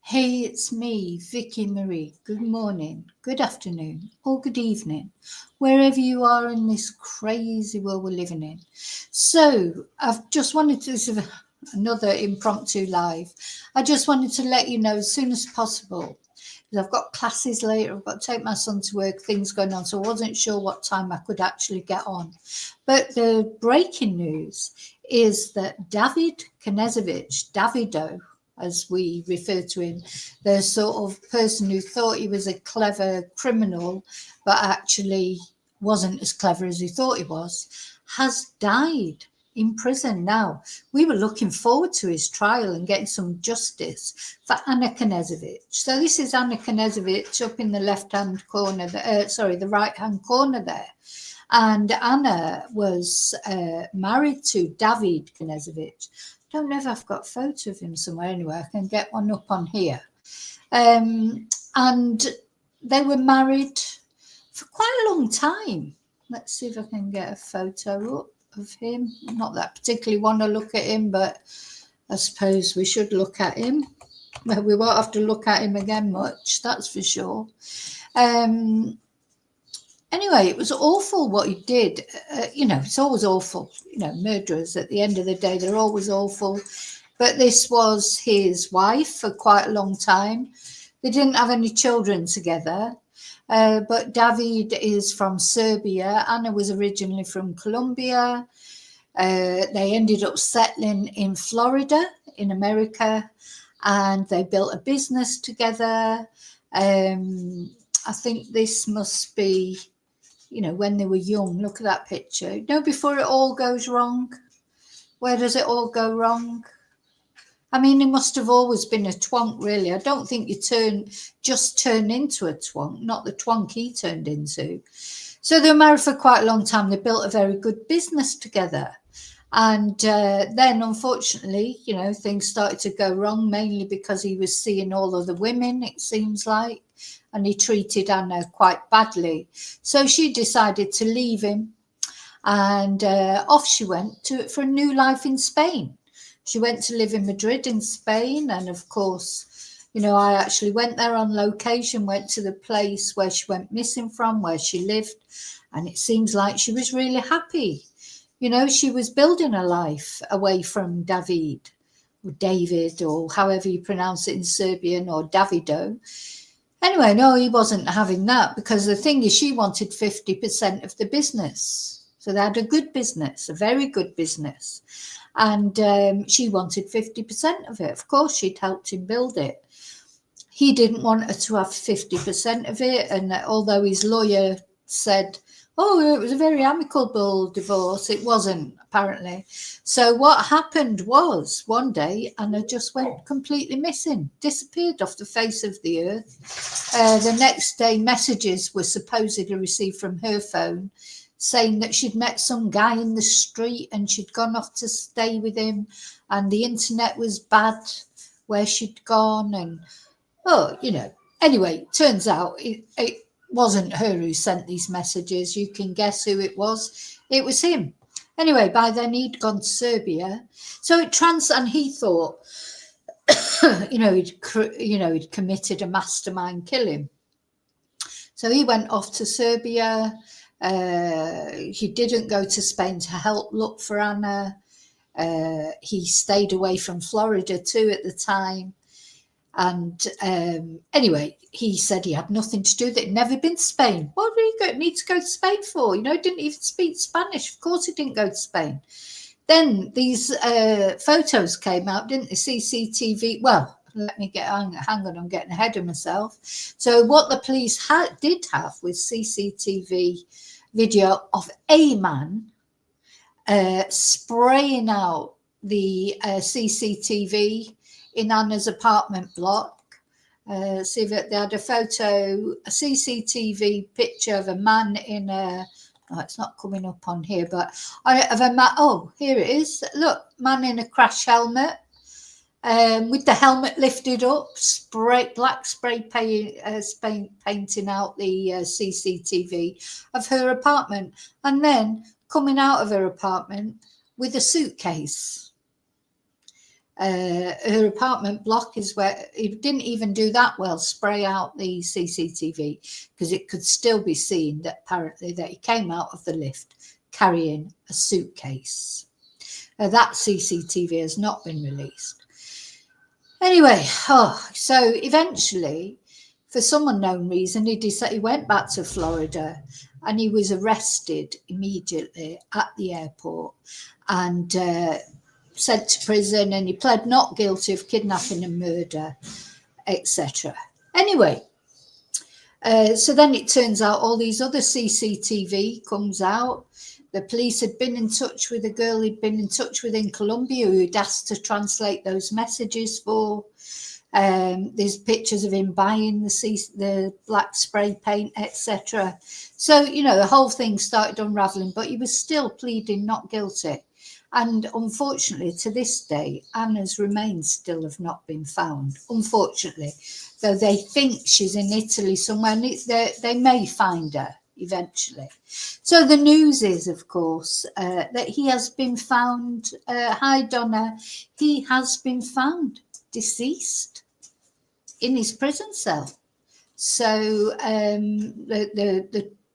Hey, it's me, Vicki Marie. Good morning, good afternoon, or good evening, wherever you are in this crazy world we're living in. So, I've just wanted to, this is another impromptu live. I just wanted to let you know as soon as possible, because I've got classes later, I've got to take my son to work, things going on, so I wasn't sure what time I could actually get on. But the breaking news is that David Knezevic, Davido, as we refer to him, the sort of person who thought he was a clever criminal, but actually wasn't as clever as he thought he was, has died in prison now. We were looking forward to his trial and getting some justice for Anna Knezevic. So this is Anna Knezevic up in the left-hand corner, the right-hand corner there. And Anna was married to David Knezevic. Don't know if I've got a photo of him somewhere. Anyway, I can get one up on here. And they were married for quite a long time. Let's see if I can get a photo up of him. Not that I particularly want to look at him, but I suppose we should look at him. Well, we won't have to look at him again much, that's for sure. Anyway, it was awful what he did. It's always awful. Murderers, at the end of the day, they're always awful. But this was his wife for quite a long time. They didn't have any children together. But David is from Serbia. Anna was originally from Colombia. They ended up settling in Florida, in America, and they built a business together. I think this must be, when they were young. Look at that picture. Before it all goes wrong. Where does it all go wrong? I mean, he must have always been a twonk, really. I don't think you just turn into a twonk, not the twonk he turned into. So they were married for quite a long time. They built a very good business together. And then, unfortunately, things started to go wrong, mainly because he was seeing all of the women, it seems like, and he treated Anna quite badly. So she decided to leave him, and off she went for a new life in Spain. She went to live in Madrid in Spain, and of course, I actually went there on location, went to the place where she went missing from, where she lived, and it seems like she was really happy. She was building a life away from David, or David, or however you pronounce it in Serbian, or Davido. Anyway, no, he wasn't having that, because the thing is, she wanted 50% of the business. So they had a good business, a very good business. And she wanted 50% of it. Of course, she'd helped him build it. He didn't want her to have 50% of it. And although his lawyer said, oh, it was a very amicable divorce, it wasn't, apparently. So what happened was, one day, Anna just went completely missing, disappeared off the face of the earth. The next day, messages were supposedly received from her phone saying that she'd met some guy in the street and she'd gone off to stay with him, and the internet was bad where she'd gone. And, anyway, turns out it wasn't her who sent these messages. You can guess who it was. It was him. Anyway, by then he'd gone to Serbia. So and he thought, he'd committed a mastermind killing. So he went off to Serbia. He didn't go to Spain to help look for Anna. He stayed away from Florida too at the time. And anyway, he said he had nothing to do with it. He'd never been to Spain. What did he need to go to Spain for? Didn't even speak Spanish. Of course he didn't go to Spain. Then these photos came out, didn't they? CCTV. Well, let me hang on, I'm getting ahead of myself. So what the police did have was CCTV video of a man spraying out the CCTV in Anna's apartment block. See that they had a CCTV picture of a man in a, oh, it's not coming up on here, but of a man, oh, here it is. Look, man in a crash helmet, with the helmet lifted up, black spray painting out the CCTV of her apartment, and then coming out of her apartment with a suitcase. Her apartment block is where it didn't even do that well, spray out the CCTV, because it could still be seen that apparently that he came out of the lift carrying a suitcase. That CCTV has not been released. Anyway, so eventually, for some unknown reason, he went back to Florida, and he was arrested immediately at the airport and sent to prison, and he pled not guilty of kidnapping and murder, etc. Anyway, so then it turns out all these other CCTV comes out. The police had been in touch with a girl he'd been in touch with in Colombia who he'd asked to translate those messages for. There's pictures of him buying the black spray paint, etc. So, the whole thing started unraveling, but he was still pleading not guilty. And unfortunately, to this day, Anna's remains still have not been found, unfortunately. Though they think she's in Italy somewhere, and they may find her eventually. So the news is, of course, that he has been found, hi Donna, he has been found deceased in his prison cell. So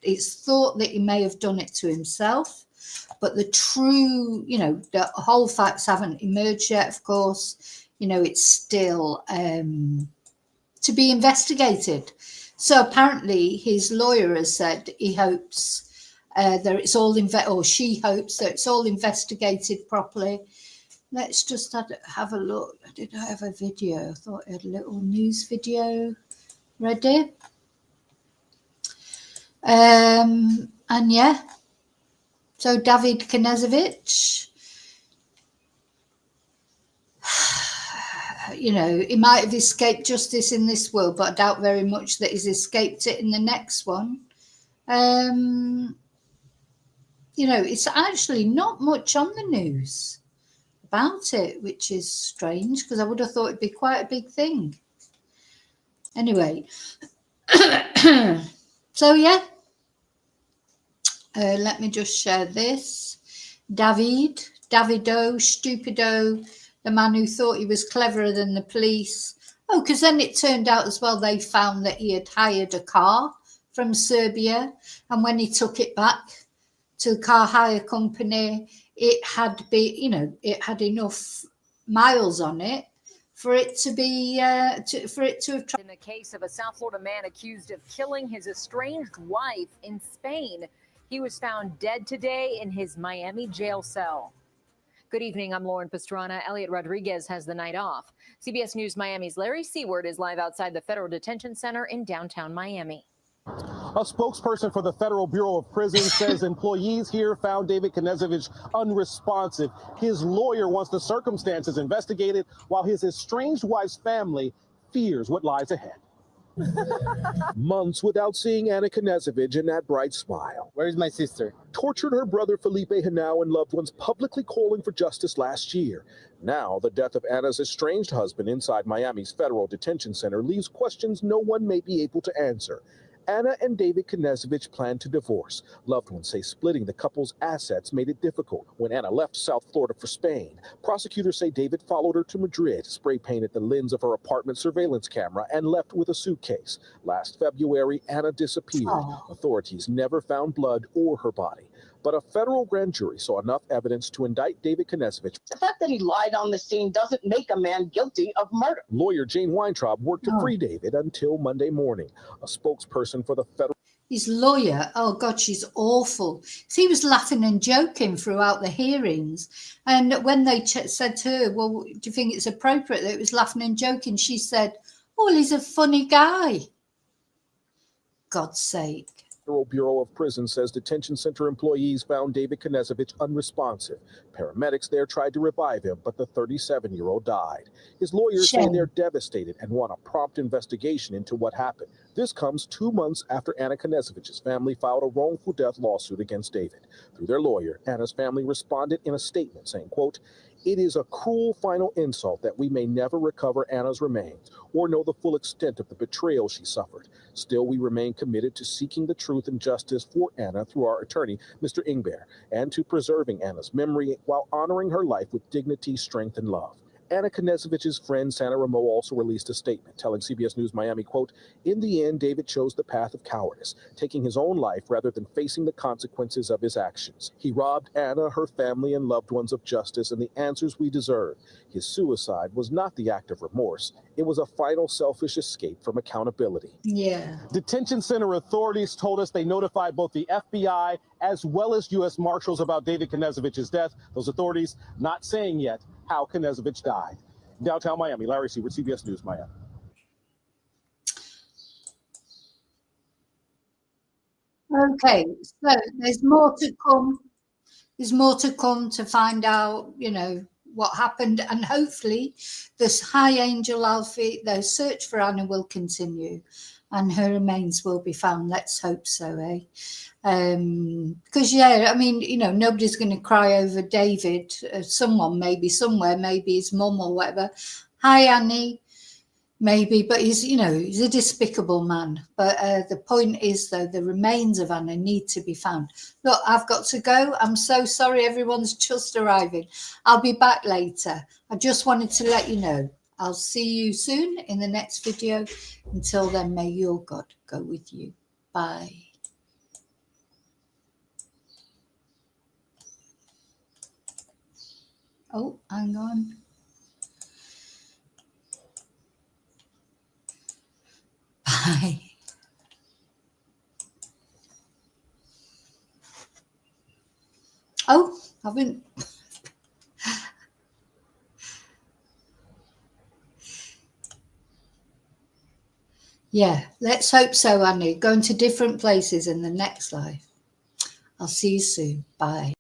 it's thought that he may have done it to himself. But the true, the whole facts haven't emerged yet, of course. It's still to be investigated. So apparently his lawyer has said he hopes that it's all, or she hopes that it's all investigated properly. Let's just have a look. Did I have a video? I thought I had a little news video ready. And yeah. So David Knezevic, he might have escaped justice in this world, but I doubt very much that he's escaped it in the next one. It's actually not much on the news about it, which is strange, because I would have thought it'd be quite a big thing. Anyway, so yeah. Let me just share this. Davido, Stupido, the man who thought he was cleverer than the police. Oh, because then it turned out as well, they found that he had hired a car from Serbia. And when he took it back to the car hire company, it had it had enough miles on it for it to be, for it to have... In the case of a South Florida man accused of killing his estranged wife in Spain. He was found dead today in his Miami jail cell. Good evening. I'm Lauren Pastrana. Elliot Rodriguez has the night off. CBS News Miami's Larry Seward is live outside the Federal Detention Center in downtown Miami. A spokesperson for the Federal Bureau of Prisons says employees here found David Knezevic unresponsive. His lawyer wants the circumstances investigated, while his estranged wife's family fears what lies ahead. Months without seeing Anna Knezevic and that bright smile. Where's my sister? Tortured her brother Felipe Henao and loved ones publicly calling for justice last year. Now, the death of Anna's estranged husband inside Miami's Federal Detention Center leaves questions no one may be able to answer. Anna and David Knezevic plan to divorce. Loved ones say splitting the couple's assets made it difficult. When Anna left South Florida for Spain, prosecutors say David followed her to Madrid, spray painted the lens of her apartment surveillance camera, and left with a suitcase. Last February, Anna disappeared. Authorities never found blood or her body. But a federal grand jury saw enough evidence to indict David Knezevic. The fact that he lied on the scene doesn't make a man guilty of murder. Lawyer Jane Weintraub worked to free David until Monday morning. A spokesperson for the federal... His lawyer, oh God, she's awful. He was laughing and joking throughout the hearings. And when they said to her, well, do you think it's appropriate that it was laughing and joking? She said, oh, well, he's a funny guy. God's sake. Federal Bureau of Prisons says detention center employees found David Knezevic unresponsive. Paramedics there tried to revive him, but the 37-year-old died. His lawyers say they're devastated and want a prompt investigation into what happened. This comes 2 months after Anna Knezevic's family filed a wrongful death lawsuit against David. Through their lawyer, Anna's family responded in a statement saying, quote, "It is a cruel final insult that we may never recover Anna's remains or know the full extent of the betrayal she suffered. Still, we remain committed to seeking the truth and justice for Anna through our attorney, Mr. Ingber, and to preserving Anna's memory while honoring her life with dignity, strength, and love." Anna Knezevic's friend Santa Ramo also released a statement telling CBS News Miami, quote, "In the end, David chose the path of cowardice, taking his own life rather than facing the consequences of his actions. He robbed Anna, her family, and loved ones of justice and the answers we deserve. His suicide was not the act of remorse. It was a final selfish escape from accountability." Yeah. Detention center authorities told us they notified both the FBI as well as U.S. Marshals about David Knezevic's death. Those authorities not saying yet how Knezevic died. Downtown Miami, Larry Seward, CBS News, Miami. Okay, so there's more to come. There's more to come to find out, you know, what happened, and hopefully this High Angel Alfie, the search for Anna will continue and her remains will be found. Let's hope so, eh? Because, yeah, I mean, you know, nobody's going to cry over David. Someone maybe somewhere, maybe his mum or whatever. Hi, Annie. Maybe, but he's, you know, he's a despicable man. But the point is, though, the remains of Anna need to be found. Look, I've got to go. I'm so sorry. Everyone's just arriving. I'll be back later. I just wanted to let you know. I'll see you soon in the next video. Until then, may your God go with you. Bye. Oh, hang on. Bye. Oh, I haven't. Yeah, let's hope so, Annie. Going to different places in the next life. I'll see you soon. Bye.